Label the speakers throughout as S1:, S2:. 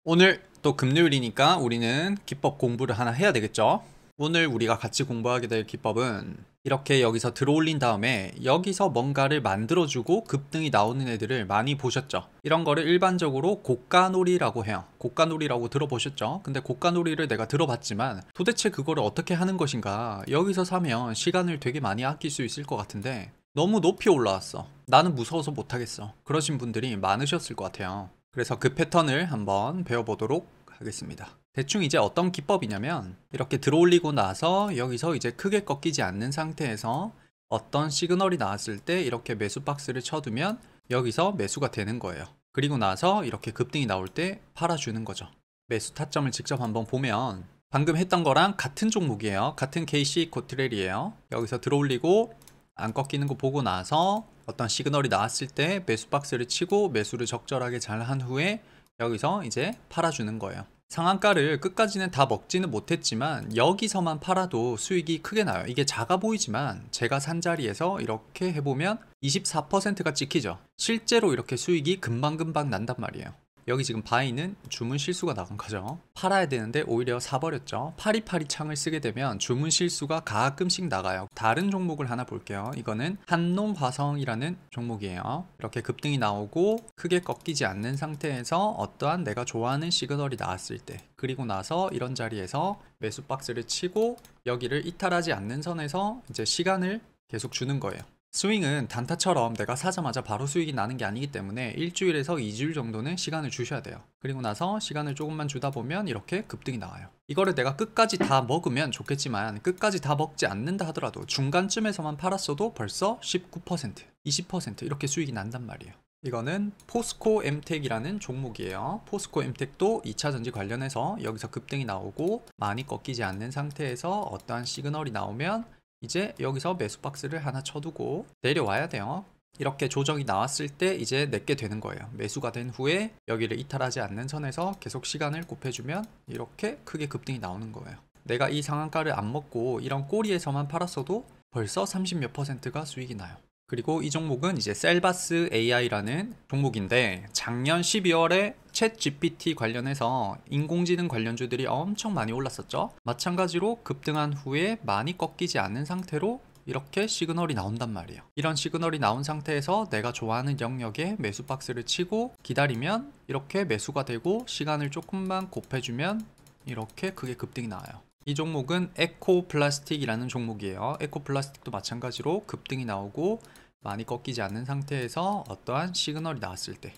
S1: 오늘 또 금요일이니까 우리는 기법 공부를 하나 해야 되겠죠? 오늘 우리가 같이 공부하게 될 기법은 이렇게 여기서 들어올린 다음에 여기서 뭔가를 만들어주고 급등이 나오는 애들을 많이 보셨죠? 이런 거를 일반적으로 고가놀이라고 해요. 고가놀이라고 들어보셨죠? 근데 고가놀이를 내가 들어봤지만 도대체 그거를 어떻게 하는 것인가? 여기서 사면 시간을 되게 많이 아낄 수 있을 것 같은데 너무 높이 올라왔어. 나는 무서워서 못하겠어. 그러신 분들이 많으셨을 것 같아요. 그래서 그 패턴을 한번 배워보도록 하겠습니다. 대충 이제 어떤 기법이냐면 이렇게 들어올리고 나서 여기서 이제 크게 꺾이지 않는 상태에서 어떤 시그널이 나왔을 때 이렇게 매수 박스를 쳐두면 여기서 매수가 되는 거예요. 그리고 나서 이렇게 급등이 나올 때 팔아주는 거죠. 매수 타점을 직접 한번 보면 방금 했던 거랑 같은 종목이에요. 같은 KC 코트렐이에요. 여기서 들어올리고 안 꺾이는 거 보고 나서 어떤 시그널이 나왔을 때 매수 박스를 치고 매수를 적절하게 잘 한 후에 여기서 이제 팔아주는 거예요. 상한가를 끝까지는 다 먹지는 못했지만 여기서만 팔아도 수익이 크게 나요. 이게 작아 보이지만 제가 산 자리에서 이렇게 해보면 24%가 찍히죠. 실제로 이렇게 수익이 금방금방 난단 말이에요. 여기 지금 바이는 주문 실수가 나간 거죠. 팔아야 되는데 오히려 사버렸죠. 파리파리 창을 쓰게 되면 주문 실수가 가끔씩 나가요. 다른 종목을 하나 볼게요. 이거는 한농화성이라는 종목이에요. 이렇게 급등이 나오고 크게 꺾이지 않는 상태에서 어떠한 내가 좋아하는 시그널이 나왔을 때, 그리고 나서 이런 자리에서 매수 박스를 치고 여기를 이탈하지 않는 선에서 이제 시간을 계속 주는 거예요. 스윙은 단타처럼 내가 사자마자 바로 수익이 나는 게 아니기 때문에 일주일에서 2주일 정도는 시간을 주셔야 돼요. 그리고 나서 시간을 조금만 주다 보면 이렇게 급등이 나와요. 이거를 내가 끝까지 다 먹으면 좋겠지만 끝까지 다 먹지 않는다 하더라도 중간쯤에서만 팔았어도 벌써 19%, 20% 이렇게 수익이 난단 말이에요. 이거는 포스코 엠텍이라는 종목이에요. 포스코 엠텍도 2차전지 관련해서 여기서 급등이 나오고 많이 꺾이지 않는 상태에서 어떠한 시그널이 나오면 이제 여기서 매수 박스를 하나 쳐두고 내려와야 돼요. 이렇게 조정이 나왔을 때 이제 내게 되는 거예요. 매수가 된 후에 여기를 이탈하지 않는 선에서 계속 시간을 곱해주면 이렇게 크게 급등이 나오는 거예요. 내가 이 상한가를 안 먹고 이런 꼬리에서만 팔았어도 벌써 30 몇 %가 수익이 나요. 그리고 이 종목은 이제 셀바스 AI라는 종목인데 작년 12월에 챗 GPT 관련해서 인공지능 관련주들이 엄청 많이 올랐었죠. 마찬가지로 급등한 후에 많이 꺾이지 않는 상태로 이렇게 시그널이 나온단 말이에요. 이런 시그널이 나온 상태에서 내가 좋아하는 영역에 매수 박스를 치고 기다리면 이렇게 매수가 되고 시간을 조금만 곱해주면 이렇게 크게 급등이 나와요. 이 종목은 에코플라스틱이라는 종목이에요. 에코플라스틱도 마찬가지로 급등이 나오고 많이 꺾이지 않는 상태에서 어떠한 시그널이 나왔을 때,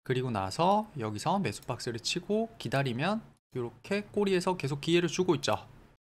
S1: 그리고 나서 여기서 매수 박스를 치고 기다리면 이렇게 꼬리에서 계속 기회를 주고 있죠.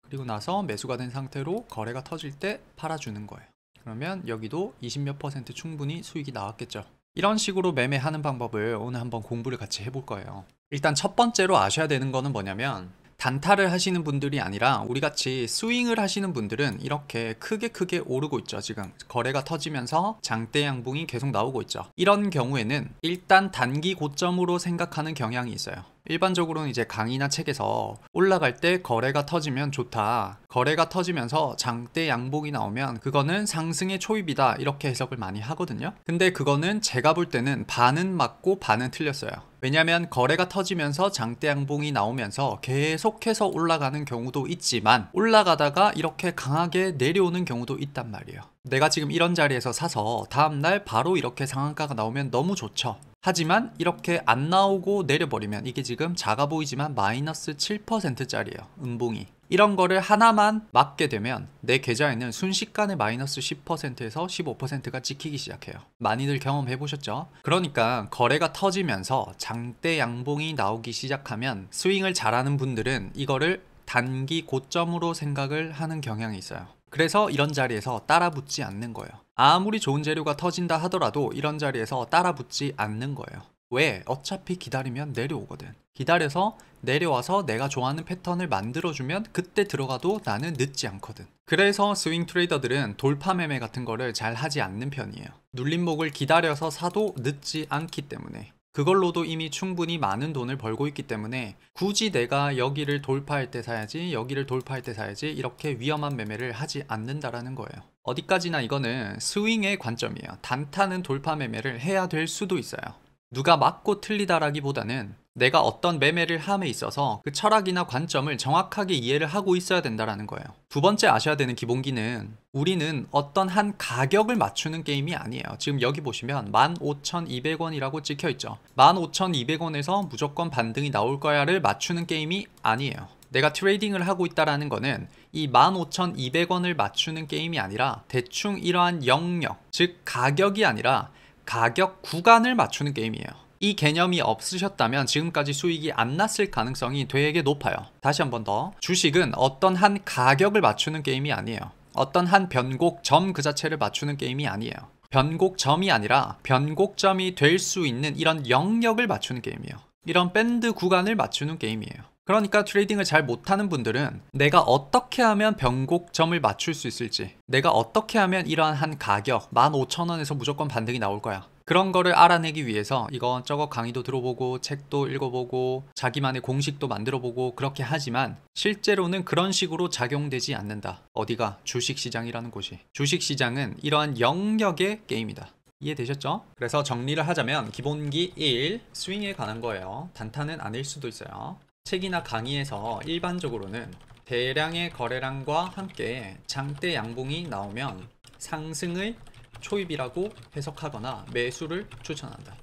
S1: 그리고 나서 매수가 된 상태로 거래가 터질 때 팔아주는 거예요. 그러면 여기도 20 몇 % 충분히 수익이 나왔겠죠. 이런 식으로 매매하는 방법을 오늘 한번 공부를 같이 해볼 거예요. 일단 첫 번째로 아셔야 되는 거는 뭐냐면 단타를 하시는 분들이 아니라 우리같이 스윙을 하시는 분들은 이렇게 크게 오르고 있죠. 지금 거래가 터지면서 장대 양봉이 계속 나오고 있죠. 이런 경우에는 일단 단기 고점으로 생각하는 경향이 있어요. 일반적으로는 이제 강의나 책에서 올라갈 때 거래가 터지면 좋다, 거래가 터지면서 장대 양봉이 나오면 그거는 상승의 초입이다, 이렇게 해석을 많이 하거든요. 근데 그거는 제가 볼 때는 반은 맞고 반은 틀렸어요. 왜냐면 거래가 터지면서 장대 양봉이 나오면서 계속해서 올라가는 경우도 있지만 올라가다가 이렇게 강하게 내려오는 경우도 있단 말이에요. 내가 지금 이런 자리에서 사서 다음날 바로 이렇게 상한가가 나오면 너무 좋죠. 하지만 이렇게 안 나오고 내려버리면 이게 지금 작아 보이지만 마이너스 7%짜리예요. 음봉이. 이런 거를 하나만 맞게 되면 내 계좌에는 순식간에 마이너스 10%에서 15%가 찍히기 시작해요. 많이들 경험해 보셨죠? 그러니까 거래가 터지면서 장대 양봉이 나오기 시작하면 스윙을 잘하는 분들은 이거를 단기 고점으로 생각을 하는 경향이 있어요. 그래서 이런 자리에서 따라붙지 않는 거예요. 아무리 좋은 재료가 터진다 하더라도 이런 자리에서 따라붙지 않는 거예요. 왜? 어차피 기다리면 내려오거든. 기다려서 내려와서 내가 좋아하는 패턴을 만들어주면 그때 들어가도 나는 늦지 않거든. 그래서 스윙 트레이더들은 돌파 매매 같은 거를 잘 하지 않는 편이에요. 눌림목을 기다려서 사도 늦지 않기 때문에. 그걸로도 이미 충분히 많은 돈을 벌고 있기 때문에 굳이 내가 여기를 돌파할 때 사야지, 여기를 돌파할 때 사야지 이렇게 위험한 매매를 하지 않는다라는 거예요. 어디까지나 이거는 스윙의 관점이에요. 단타는 돌파 매매를 해야 될 수도 있어요. 누가 맞고 틀리다라기보다는 내가 어떤 매매를 함에 있어서 그 철학이나 관점을 정확하게 이해를 하고 있어야 된다라는 거예요. 두 번째 아셔야 되는 기본기는 우리는 어떤 한 가격을 맞추는 게임이 아니에요. 지금 여기 보시면 15,200원이라고 찍혀 있죠. 15,200원에서 무조건 반등이 나올 거야를 맞추는 게임이 아니에요. 내가 트레이딩을 하고 있다라는 거는 이 15,200원을 맞추는 게임이 아니라 대충 이러한 영역, 즉 가격이 아니라 가격 구간을 맞추는 게임이에요. 이 개념이 없으셨다면 지금까지 수익이 안 났을 가능성이 되게 높아요. 다시 한 번 더. 주식은 어떤 한 가격을 맞추는 게임이 아니에요. 어떤 한 변곡점 그 자체를 맞추는 게임이 아니에요. 변곡점이 아니라 변곡점이 될 수 있는 이런 영역을 맞추는 게임이에요. 이런 밴드 구간을 맞추는 게임이에요. 그러니까 트레이딩을 잘 못하는 분들은 내가 어떻게 하면 변곡점을 맞출 수 있을지, 내가 어떻게 하면 이러한 한 가격 15,000원에서 무조건 반등이 나올 거야, 그런 거를 알아내기 위해서 이것저것 강의도 들어보고 책도 읽어보고 자기만의 공식도 만들어보고 그렇게 하지만 실제로는 그런 식으로 작용되지 않는다. 어디가? 주식시장이라는 곳이. 주식시장은 이러한 영역의 게임이다. 이해되셨죠? 그래서 정리를 하자면 기본기 1, 스윙에 관한 거예요. 단타는 아닐 수도 있어요. 책이나 강의에서 일반적으로는 대량의 거래량과 함께 장대 양봉이 나오면 상승의 초입이라고 해석하거나 매수를 추천한다.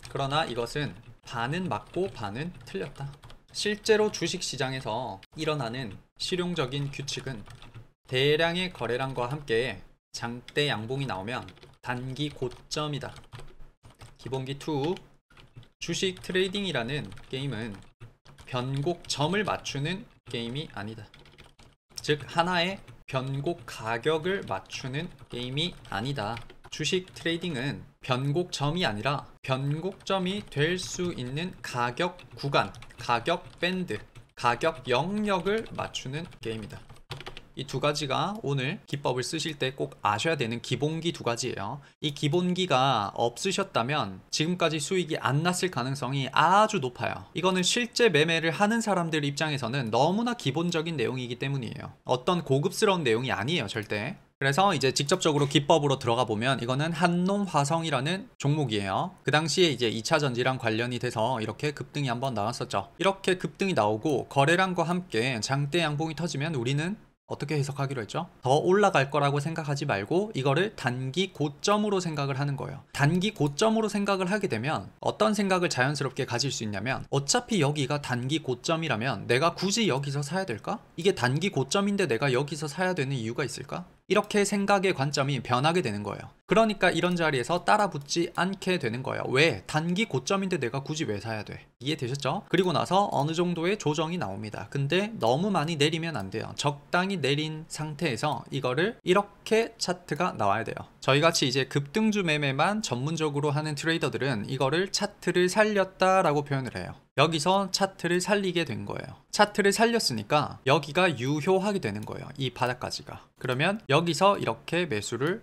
S1: 그러나 이것은 반은 맞고 반은 틀렸다. 실제로 주식시장에서 일어나는 실용적인 규칙은 대량의 거래량과 함께 장대 양봉이 나오면 단기 고점이다. 기본기 2, 주식 트레이딩이라는 게임은 변곡점을 맞추는 게임이 아니다. 즉 하나의 변곡 가격을 맞추는 게임이 아니다. 주식 트레이딩은 변곡점이 아니라 변곡점이 될 수 있는 가격 구간, 가격 밴드, 가격 영역을 맞추는 게임이다. 이 두 가지가 오늘 기법을 쓰실 때 꼭 아셔야 되는 기본기 두 가지예요. 이 기본기가 없으셨다면 지금까지 수익이 안 났을 가능성이 아주 높아요. 이거는 실제 매매를 하는 사람들 입장에서는 너무나 기본적인 내용이기 때문이에요. 어떤 고급스러운 내용이 아니에요, 절대. 그래서 이제 직접적으로 기법으로 들어가 보면 이거는 한농화성이라는 종목이에요. 그 당시에 이제 2차 전지랑 관련이 돼서 이렇게 급등이 한번 나왔었죠. 이렇게 급등이 나오고 거래량과 함께 장대 양봉이 터지면 우리는 어떻게 해석하기로 했죠? 더 올라갈 거라고 생각하지 말고 이거를 단기 고점으로 생각을 하는 거예요. 단기 고점으로 생각을 하게 되면 어떤 생각을 자연스럽게 가질 수 있냐면 어차피 여기가 단기 고점이라면 내가 굳이 여기서 사야 될까? 이게 단기 고점인데 내가 여기서 사야 되는 이유가 있을까? 이렇게 생각의 관점이 변하게 되는 거예요. 그러니까 이런 자리에서 따라붙지 않게 되는 거예요. 왜? 단기 고점인데 내가 굳이 왜 사야 돼? 이해되셨죠? 그리고 나서 어느 정도의 조정이 나옵니다. 근데 너무 많이 내리면 안 돼요. 적당히 내린 상태에서 이거를 이렇게 차트가 나와야 돼요. 저희같이 이제 급등주 매매만 전문적으로 하는 트레이더들은 이거를 차트를 살렸다라고 표현을 해요. 여기서 차트를 살리게 된 거예요. 차트를 살렸으니까 여기가 유효하게 되는 거예요. 이 바닥까지가. 그러면 여기서 이렇게 매수를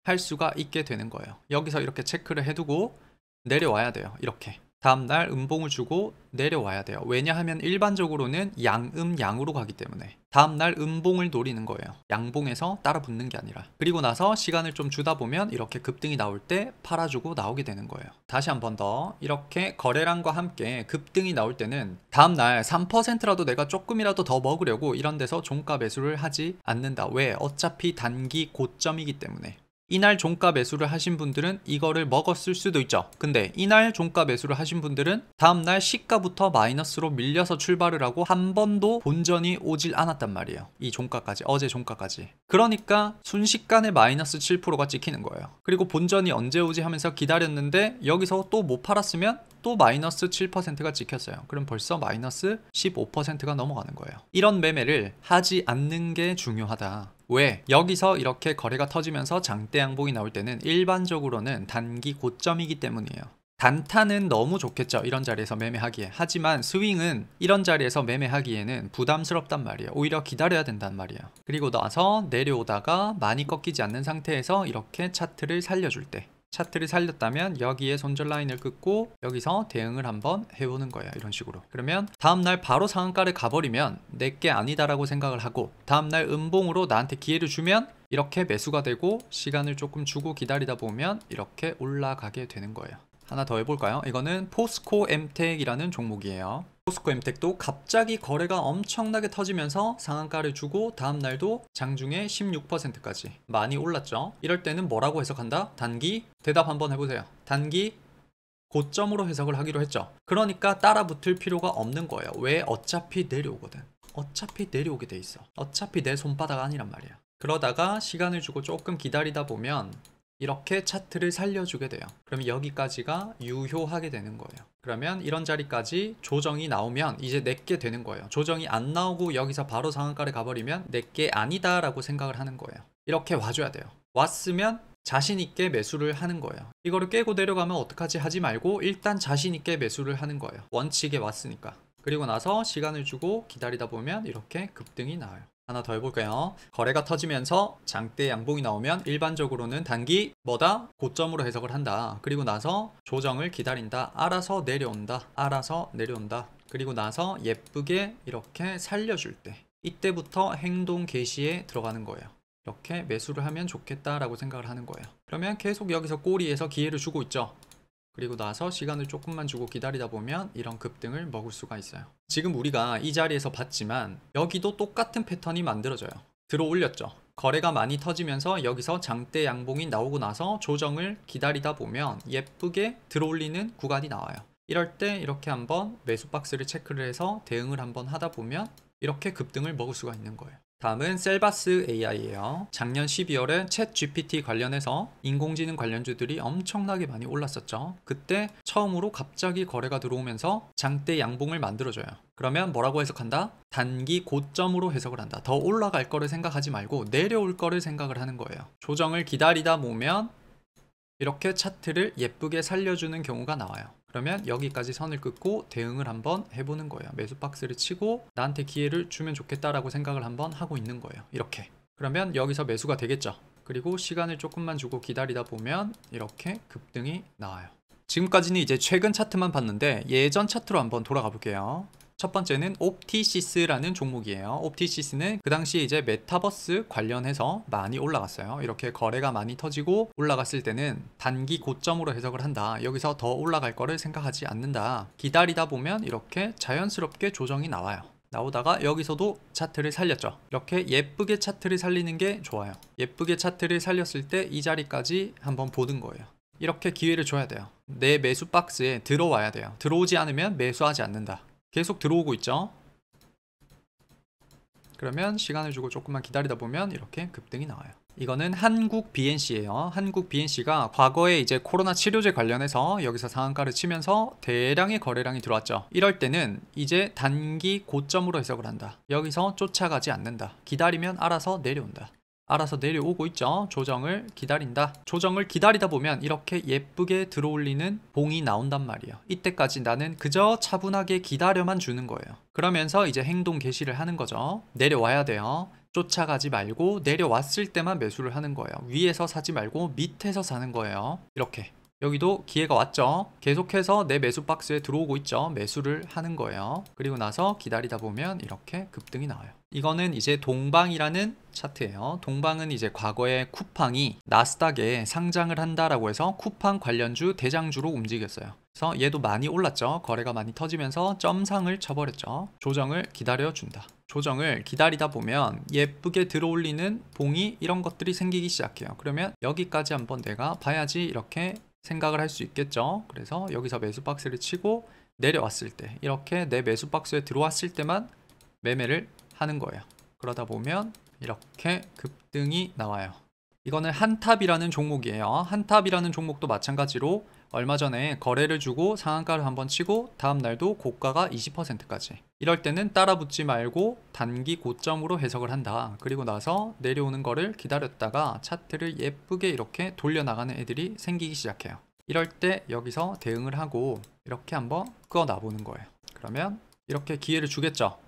S1: 할 수가 있게 되는 거예요. 여기서 이렇게 체크를 해두고 내려와야 돼요. 이렇게. 다음날 음봉을 주고 내려와야 돼요. 왜냐하면 일반적으로는 양으로 가기 때문에 다음날 음봉을 노리는 거예요. 양봉에서 따라 붙는 게 아니라. 그리고 나서 시간을 좀 주다 보면 이렇게 급등이 나올 때 팔아주고 나오게 되는 거예요. 다시 한 번 더 이렇게 거래량과 함께 급등이 나올 때는 다음날 3%라도 내가 조금이라도 더 먹으려고 이런 데서 종가 매수를 하지 않는다. 왜? 어차피 단기 고점이기 때문에. 이날 종가 매수를 하신 분들은 이거를 먹었을 수도 있죠. 근데 이날 종가 매수를 하신 분들은 다음날 시가부터 마이너스로 밀려서 출발을 하고 한 번도 본전이 오질 않았단 말이에요. 이 종가까지, 어제 종가까지. 그러니까 순식간에 마이너스 7%가 찍히는 거예요. 그리고 본전이 언제 오지 하면서 기다렸는데 여기서 또 못 팔았으면 또 마이너스 7%가 찍혔어요. 그럼 벌써 마이너스 15%가 넘어가는 거예요. 이런 매매를 하지 않는 게 중요하다. 왜? 여기서 이렇게 거래가 터지면서 장대 양봉이 나올 때는 일반적으로는 단기 고점이기 때문이에요. 단타는 너무 좋겠죠, 이런 자리에서 매매하기에. 하지만 스윙은 이런 자리에서 매매하기에는 부담스럽단 말이에요. 오히려 기다려야 된단 말이에요. 그리고 나서 내려오다가 많이 꺾이지 않는 상태에서 이렇게 차트를 살려줄 때, 차트를 살렸다면 여기에 손절 라인을 긋고 여기서 대응을 한번 해보는 거예요. 이런 식으로. 그러면 다음날 바로 상한가를 가버리면 내게 아니다라고 생각을 하고 다음날 음봉으로 나한테 기회를 주면 이렇게 매수가 되고 시간을 조금 주고 기다리다 보면 이렇게 올라가게 되는 거예요. 하나 더 해볼까요? 이거는 포스코 엠텍이라는 종목이에요. 포스코 엠텍도 갑자기 거래가 엄청나게 터지면서 상한가를 주고 다음날도 장중에 16%까지 많이 올랐죠. 이럴 때는 뭐라고 해석한다? 단기 대답 한번 해보세요. 단기 고점으로 해석을 하기로 했죠. 그러니까 따라 붙을 필요가 없는 거예요. 왜? 어차피 내려오거든. 어차피 내려오게 돼 있어. 어차피 내 손바닥 아니란 말이야. 그러다가 시간을 주고 조금 기다리다 보면 이렇게 차트를 살려주게 돼요. 그러면 여기까지가 유효하게 되는 거예요. 그러면 이런 자리까지 조정이 나오면 이제 내게 되는 거예요. 조정이 안 나오고 여기서 바로 상한가를 가버리면 내게 아니다 라고 생각을 하는 거예요. 이렇게 와줘야 돼요. 왔으면 자신 있게 매수를 하는 거예요. 이거를 깨고 내려가면 어떡하지 하지 말고 일단 자신 있게 매수를 하는 거예요. 원칙에 왔으니까. 그리고 나서 시간을 주고 기다리다 보면 이렇게 급등이 나와요. 하나 더 해볼까요? 거래가 터지면서 장대 양봉이 나오면 일반적으로는 단기 뭐다? 고점으로 해석을 한다. 그리고 나서 조정을 기다린다. 알아서 내려온다. 알아서 내려온다. 그리고 나서 예쁘게 이렇게 살려줄 때 이때부터 행동 개시에 들어가는 거예요. 이렇게 매수를 하면 좋겠다라고 생각을 하는 거예요. 그러면 계속 여기서 꼬리에서 기회를 주고 있죠. 그리고 나서 시간을 조금만 주고 기다리다 보면 이런 급등을 먹을 수가 있어요. 지금 우리가 이 자리에서 봤지만 여기도 똑같은 패턴이 만들어져요. 들어 올렸죠. 거래가 많이 터지면서 여기서 장대 양봉이 나오고 나서 조정을 기다리다 보면 예쁘게 들어 올리는 구간이 나와요. 이럴 때 이렇게 한번 매수 박스를 체크를 해서 대응을 한번 하다 보면 이렇게 급등을 먹을 수가 있는 거예요. 다음은 셀바스 AI예요. 작년 12월에 챗 GPT 관련해서 인공지능 관련주들이 엄청나게 많이 올랐었죠. 그때 처음으로 갑자기 거래가 들어오면서 장대 양봉을 만들어줘요. 그러면 뭐라고 해석한다? 단기 고점으로 해석을 한다. 더 올라갈 거를 생각하지 말고 내려올 거를 생각을 하는 거예요. 조정을 기다리다 보면 이렇게 차트를 예쁘게 살려주는 경우가 나와요. 그러면 여기까지 선을 긋고 대응을 한번 해보는 거예요. 매수 박스를 치고 나한테 기회를 주면 좋겠다라고 생각을 한번 하고 있는 거예요. 이렇게. 그러면 여기서 매수가 되겠죠. 그리고 시간을 조금만 주고 기다리다 보면 이렇게 급등이 나와요. 지금까지는 이제 최근 차트만 봤는데 예전 차트로 한번 돌아가 볼게요. 첫 번째는 옵티시스라는 종목이에요. 옵티시스는 그 당시 이제 메타버스 관련해서 많이 올라갔어요. 이렇게 거래가 많이 터지고 올라갔을 때는 단기 고점으로 해석을 한다. 여기서 더 올라갈 거를 생각하지 않는다. 기다리다 보면 이렇게 자연스럽게 조정이 나와요. 나오다가 여기서도 차트를 살렸죠. 이렇게 예쁘게 차트를 살리는 게 좋아요. 예쁘게 차트를 살렸을 때 이 자리까지 한번 보는 거예요. 이렇게 기회를 줘야 돼요. 내 매수 박스에 들어와야 돼요. 들어오지 않으면 매수하지 않는다. 계속 들어오고 있죠. 그러면 시간을 주고 조금만 기다리다 보면 이렇게 급등이 나와요. 이거는 한국 BNC예요. 한국 BNC가 과거에 이제 코로나 치료제 관련해서 여기서 상한가를 치면서 대량의 거래량이 들어왔죠. 이럴 때는 이제 단기 고점으로 해석을 한다. 여기서 쫓아가지 않는다. 기다리면 알아서 내려온다. 알아서 내려오고 있죠. 조정을 기다린다. 조정을 기다리다 보면 이렇게 예쁘게 들어올리는 봉이 나온단 말이에요. 이때까지 나는 그저 차분하게 기다려만 주는 거예요. 그러면서 이제 행동 개시를 하는 거죠. 내려와야 돼요. 쫓아가지 말고 내려왔을 때만 매수를 하는 거예요. 위에서 사지 말고 밑에서 사는 거예요. 이렇게. 여기도 기회가 왔죠. 계속해서 내 매수 박스에 들어오고 있죠. 매수를 하는 거예요. 그리고 나서 기다리다 보면 이렇게 급등이 나와요. 이거는 이제 동방이라는 차트예요. 동방은 이제 과거에 쿠팡이 나스닥에 상장을 한다라고 해서 쿠팡 관련주 대장주로 움직였어요. 그래서 얘도 많이 올랐죠. 거래가 많이 터지면서 점상을 쳐버렸죠. 조정을 기다려준다. 조정을 기다리다 보면 예쁘게 들어올리는 봉이 이런 것들이 생기기 시작해요. 그러면 여기까지 한번 내가 봐야지 이렇게 생각을 할 수 있겠죠. 그래서 여기서 매수 박스를 치고 내려왔을 때 이렇게 내 매수 박스에 들어왔을 때만 매매를 하는 거예요. 그러다 보면 이렇게 급등이 나와요. 이거는 한탑이라는 종목이에요. 한탑이라는 종목도 마찬가지로 얼마 전에 거래를 주고 상한가를 한번 치고 다음 날도 고가가 20%까지. 이럴 때는 따라 붙지 말고 단기 고점으로 해석을 한다. 그리고 나서 내려오는 거를 기다렸다가 차트를 예쁘게 이렇게 돌려나가는 애들이 생기기 시작해요. 이럴 때 여기서 대응을 하고 이렇게 한번 끌어놔보는 거예요. 그러면 이렇게 기회를 주겠죠.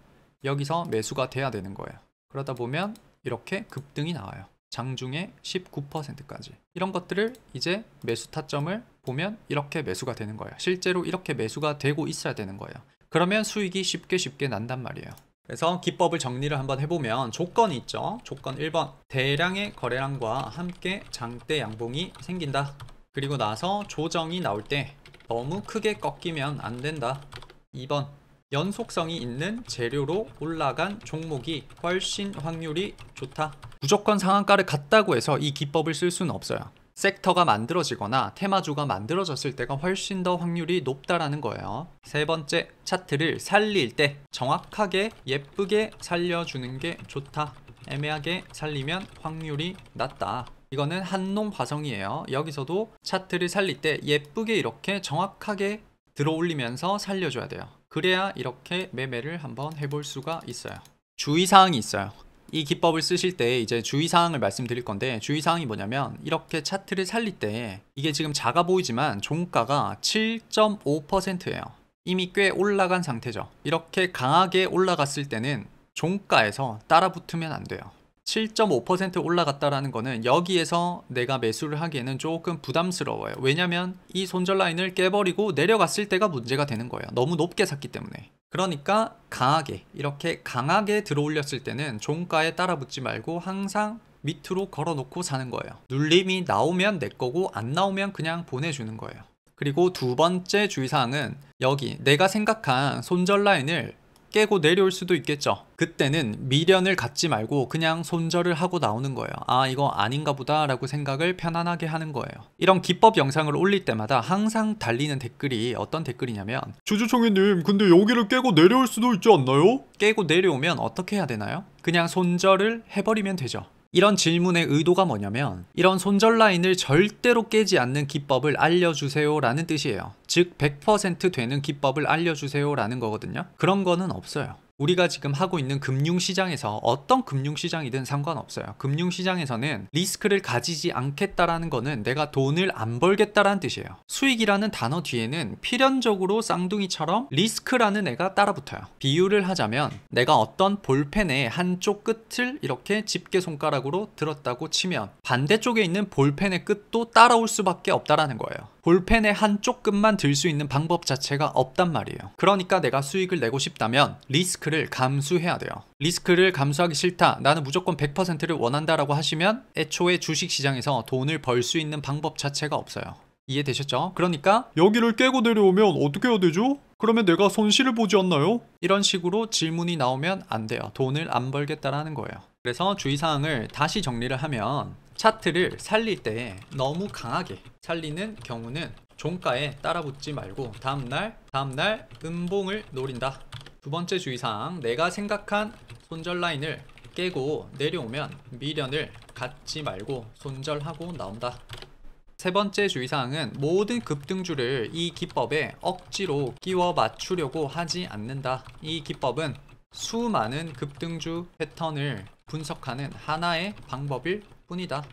S1: 여기서 매수가 돼야 되는 거예요. 그러다 보면 이렇게 급등이 나와요. 장중에 19%까지. 이런 것들을 이제 매수 타점을 보면 이렇게 매수가 되는 거예요. 실제로 이렇게 매수가 되고 있어야 되는 거예요. 그러면 수익이 쉽게 난단 말이에요. 그래서 기법을 정리를 한번 해보면 조건이 있죠. 조건 1번. 대량의 거래량과 함께 장대 양봉이 생긴다. 그리고 나서 조정이 나올 때 너무 크게 꺾이면 안 된다. 2번. 연속성이 있는 재료로 올라간 종목이 훨씬 확률이 좋다. 무조건 상한가를 갔다고 해서 이 기법을 쓸 수는 없어요. 섹터가 만들어지거나 테마주가 만들어졌을 때가 훨씬 더 확률이 높다라는 거예요. 세 번째, 차트를 살릴 때 정확하게 예쁘게 살려주는 게 좋다. 애매하게 살리면 확률이 낮다. 이거는 한놈 화성이에요. 여기서도 차트를 살릴 때 예쁘게 이렇게 정확하게 들어올리면서 살려줘야 돼요. 그래야 이렇게 매매를 한번 해볼 수가 있어요. 주의사항이 있어요. 이 기법을 쓰실 때 이제 주의사항을 말씀드릴 건데, 주의사항이 뭐냐면 이렇게 차트를 살릴 때 이게 지금 작아 보이지만 종가가 7.5%예요. 이미 꽤 올라간 상태죠. 이렇게 강하게 올라갔을 때는 종가에서 따라 붙으면 안 돼요. 7.5% 올라갔다라는 거는 여기에서 내가 매수를 하기에는 조금 부담스러워요. 왜냐면 이 손절 라인을 깨버리고 내려갔을 때가 문제가 되는 거예요. 너무 높게 샀기 때문에. 그러니까 강하게, 이렇게 강하게 들어올렸을 때는 종가에 따라 붙지 말고 항상 밑으로 걸어놓고 사는 거예요. 눌림이 나오면 내 거고 안 나오면 그냥 보내주는 거예요. 그리고 두 번째 주의사항은 여기 내가 생각한 손절 라인을 깨고 내려올 수도 있겠죠. 그때는 미련을 갖지 말고 그냥 손절을 하고 나오는 거예요. 아, 이거 아닌가 보다 라고 생각을 편안하게 하는 거예요. 이런 기법 영상을 올릴 때마다 항상 달리는 댓글이 어떤 댓글이냐면,
S2: 주주총회님, 근데 여기를 깨고 내려올 수도 있지 않나요?
S1: 깨고 내려오면 어떻게 해야 되나요? 그냥 손절을 해버리면 되죠. 이런 질문의 의도가 뭐냐면 이런 손절 라인을 절대로 깨지 않는 기법을 알려주세요 라는 뜻이에요. 즉 100% 되는 기법을 알려주세요 라는 거거든요. 그런 거는 없어요. 우리가 지금 하고 있는 금융시장에서 어떤 금융시장이든 상관없어요. 금융시장에서는 리스크를 가지지 않겠다라는 거는 내가 돈을 안 벌겠다라는 뜻이에요. 수익이라는 단어 뒤에는 필연적으로 쌍둥이처럼 리스크라는 애가 따라붙어요. 비유를 하자면 내가 어떤 볼펜의 한쪽 끝을 이렇게 집게 손가락으로 들었다고 치면 반대쪽에 있는 볼펜의 끝도 따라올 수밖에 없다라는 거예요. 볼펜의 한쪽 끝만 들 수 있는 방법 자체가 없단 말이에요. 그러니까 내가 수익을 내고 싶다면 리스크를 감수해야 돼요. 리스크를 감수하기 싫다, 나는 무조건 100%를 원한다라고 하시면 애초에 주식시장에서 돈을 벌 수 있는 방법 자체가 없어요. 이해되셨죠? 그러니까
S2: 여기를 깨고 내려오면 어떻게 해야 되죠? 그러면 내가 손실을 보지 않나요?
S1: 이런 식으로 질문이 나오면 안 돼요. 돈을 안 벌겠다라는 거예요. 그래서 주의사항을 다시 정리를 하면, 차트를 살릴 때 너무 강하게 살리는 경우는 종가에 따라붙지 말고 다음날 음봉을 노린다. 두 번째 주의사항, 내가 생각한 손절 라인을 깨고 내려오면 미련을 갖지 말고 손절하고 나온다. 세 번째 주의사항은 모든 급등주를 이 기법에 억지로 끼워 맞추려고 하지 않는다. 이 기법은 수많은 급등주 패턴을 분석하는 하나의 방법일 뿐이다.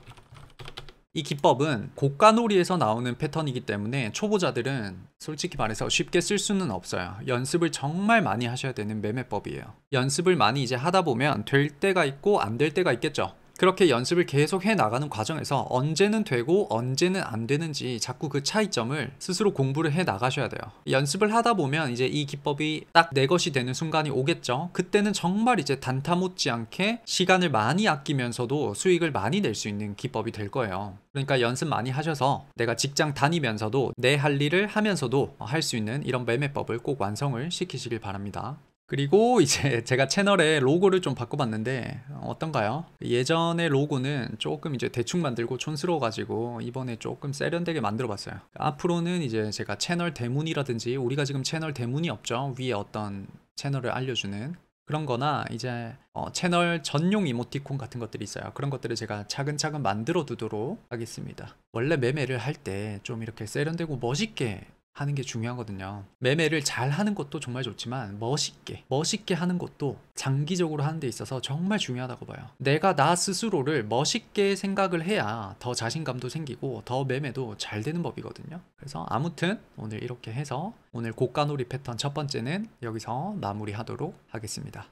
S1: 이 기법은 고가놀이에서 나오는 패턴이기 때문에 초보자들은 솔직히 말해서 쉽게 쓸 수는 없어요. 연습을 정말 많이 하셔야 되는 매매법이에요. 연습을 많이 이제 하다 보면 될 때가 있고 안 될 때가 있겠죠. 그렇게 연습을 계속 해 나가는 과정에서 언제는 되고 언제는 안 되는지 자꾸 그 차이점을 스스로 공부를 해 나가셔야 돼요. 연습을 하다 보면 이제 이 기법이 딱 내 것이 되는 순간이 오겠죠. 그때는 정말 이제 단타 못지않게 시간을 많이 아끼면서도 수익을 많이 낼 수 있는 기법이 될 거예요. 그러니까 연습 많이 하셔서 내가 직장 다니면서도 내 할 일을 하면서도 할 수 있는 이런 매매법을 꼭 완성을 시키시길 바랍니다. 그리고 이제 제가 채널에 로고를 좀 바꿔봤는데 어떤가요? 예전의 로고는 조금 이제 대충 만들고 촌스러워가지고 이번에 조금 세련되게 만들어봤어요. 앞으로는 이제 제가 채널 대문이라든지, 우리가 지금 채널 대문이 없죠. 위에 어떤 채널을 알려주는 그런 거나 이제 채널 전용 이모티콘 같은 것들이 있어요. 그런 것들을 제가 차근차근 만들어 두도록 하겠습니다. 원래 매매를 할 때 좀 이렇게 세련되고 멋있게 하는 게 중요하거든요. 매매를 잘 하는 것도 정말 좋지만 멋있게 하는 것도 장기적으로 하는 데 있어서 정말 중요하다고 봐요. 내가 나 스스로를 멋있게 생각을 해야 더 자신감도 생기고 더 매매도 잘 되는 법이거든요. 그래서 아무튼 오늘 이렇게 해서 오늘 고가놀이 패턴 첫 번째는 여기서 마무리하도록 하겠습니다.